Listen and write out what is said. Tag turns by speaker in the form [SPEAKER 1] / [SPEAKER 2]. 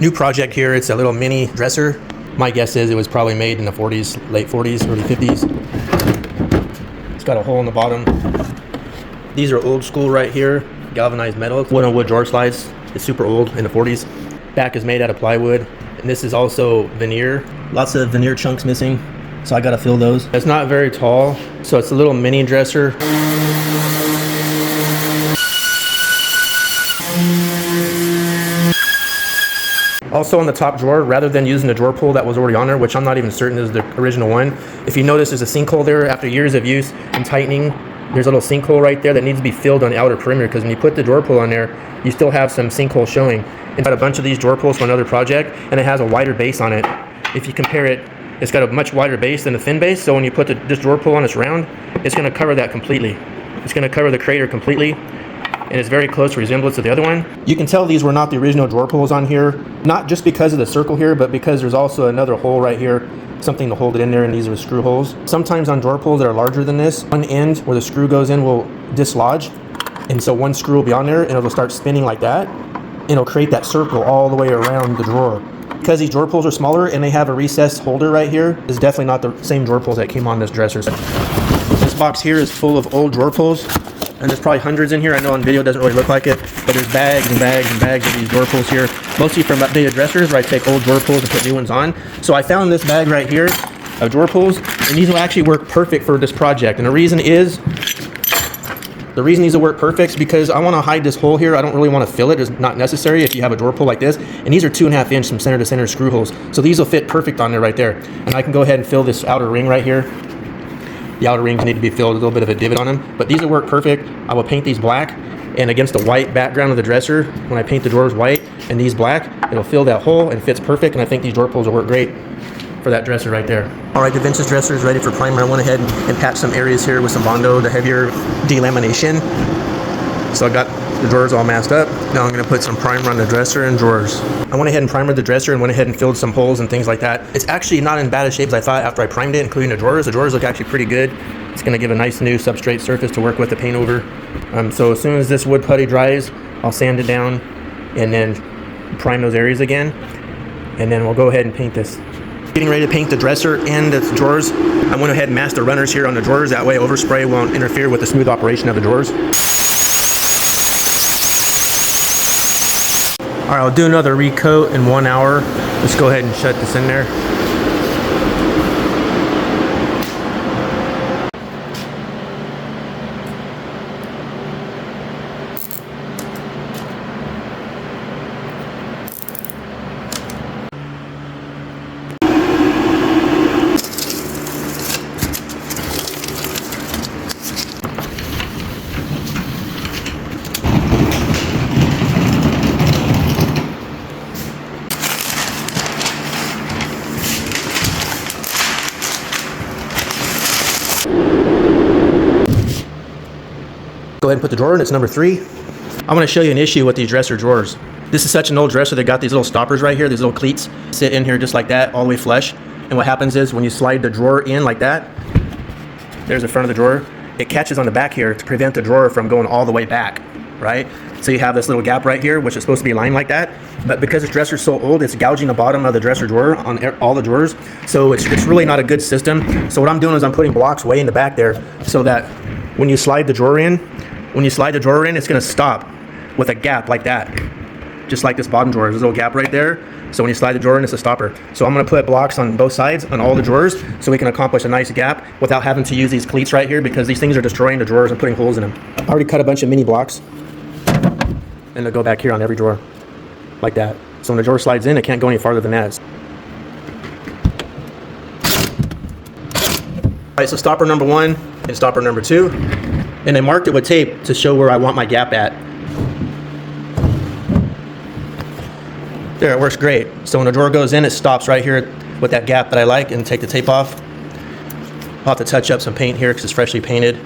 [SPEAKER 1] New project here. It's a little mini dresser. My guess is it was probably made in the 40s, late 40s, early 50s. It's got a hole in the bottom. These are old school right here. Galvanized metal. Wood on wood drawer slides. It's super old, in the 40s. Back is made out of plywood. And this is also veneer. Lots of veneer chunks missing, so I gotta fill those. It's not very tall, so it's a little mini dresser. Also on the top drawer, rather than using the drawer pull that was already on there, which I'm not even certain is the original one, if you notice there's a sinkhole there after years of use and tightening. There's a little sinkhole right there that needs to be filled on the outer perimeter, because when you put the drawer pull on there, you still have some sinkhole showing. It's got a bunch of these drawer pulls for another project, and it has a wider base on it. If you compare it, it's got a much wider base than the thin base, so when you put this drawer pull on this round, it's going to cover that completely. It's going to cover the crater completely, and it's very close resemblance to the other one. You can tell these were not the original drawer pulls on here, not just because of the circle here, but because there's also another hole right here, something to hold it in there, and these are screw holes. Sometimes on drawer pulls that are larger than this, one end where the screw goes in will dislodge, and so one screw will be on there and it'll start spinning like that, and it'll create that circle all the way around the drawer. Because these drawer pulls are smaller and they have a recessed holder right here, it's definitely not the same drawer pulls that came on this dresser. This box here is full of old drawer pulls, and there's probably hundreds in here. I know on video it doesn't really look like it, but there's bags and bags and bags of these drawer pulls here, mostly from updated dressers where I take old drawer pulls and put new ones on. So I found this bag right here of drawer pulls, and these will actually work perfect for this project. And the reason these will work perfect is because I want to hide this hole here. I don't really want to fill it. It's not necessary if you have a drawer pull like this. And these are 2.5 inch from center to center screw holes. So these will fit perfect on there right there. And I can go ahead and fill this outer ring right here. The outer rings need to be filled, a little bit of a divot on them, but these will work perfect. I will paint these black, and against the white background of the dresser, when I paint the drawers white and these black, it'll fill that hole and fits perfect, and I think these drawer pulls will work great for that dresser right there. All right, the vintage dresser is ready for primer. I went ahead and patched some areas here with some Bondo, the heavier delamination. So I got the drawers all masked up. Now I'm going to put some primer on the dresser and drawers. I went ahead and primered the dresser and went ahead and filled some holes and things like that. It's actually not in bad a shape as I thought after I primed it, including the drawers. The drawers look actually pretty good. It's going to give a nice new substrate surface to work with the paint over. So as soon as this wood putty dries, I'll sand it down and then prime those areas again. And then we'll go ahead and paint this. Getting ready to paint the dresser and the drawers. I went ahead and masked the runners here on the drawers. That way overspray won't interfere with the smooth operation of the drawers. All right, I'll do another recoat in 1 hour. Let's go ahead and shut this in there. Go ahead and put the drawer in. It's number 3. I'm going to show you an issue with these dresser drawers. This is such an old dresser. They got these little stoppers right here. These little cleats sit in here just like that, all the way flush. And what happens is when you slide the drawer in like that, there's the front of the drawer. It catches on the back here to prevent the drawer from going all the way back, right? So you have this little gap right here, which is supposed to be lined like that. But because this dresser is so old, it's gouging the bottom of the dresser drawer on all the drawers. So it's really not a good system. So what I'm doing is I'm putting blocks way in the back there so that when you slide the drawer in, it's going to stop with a gap like that. Just like this bottom drawer, there's a little gap right there. So when you slide the drawer in, it's a stopper. So I'm going to put blocks on both sides on all the drawers so we can accomplish a nice gap without having to use these cleats right here, because these things are destroying the drawers and putting holes in them. I already cut a bunch of mini blocks, and they'll go back here on every drawer like that. So when the drawer slides in, it can't go any farther than that. All right, so stopper number 1 and stopper number 2. And I marked it with tape to show where I want my gap at. There, it works great. So when the drawer goes in, it stops right here with that gap that I like, and take the tape off. I'll have to touch up some paint here because it's freshly painted.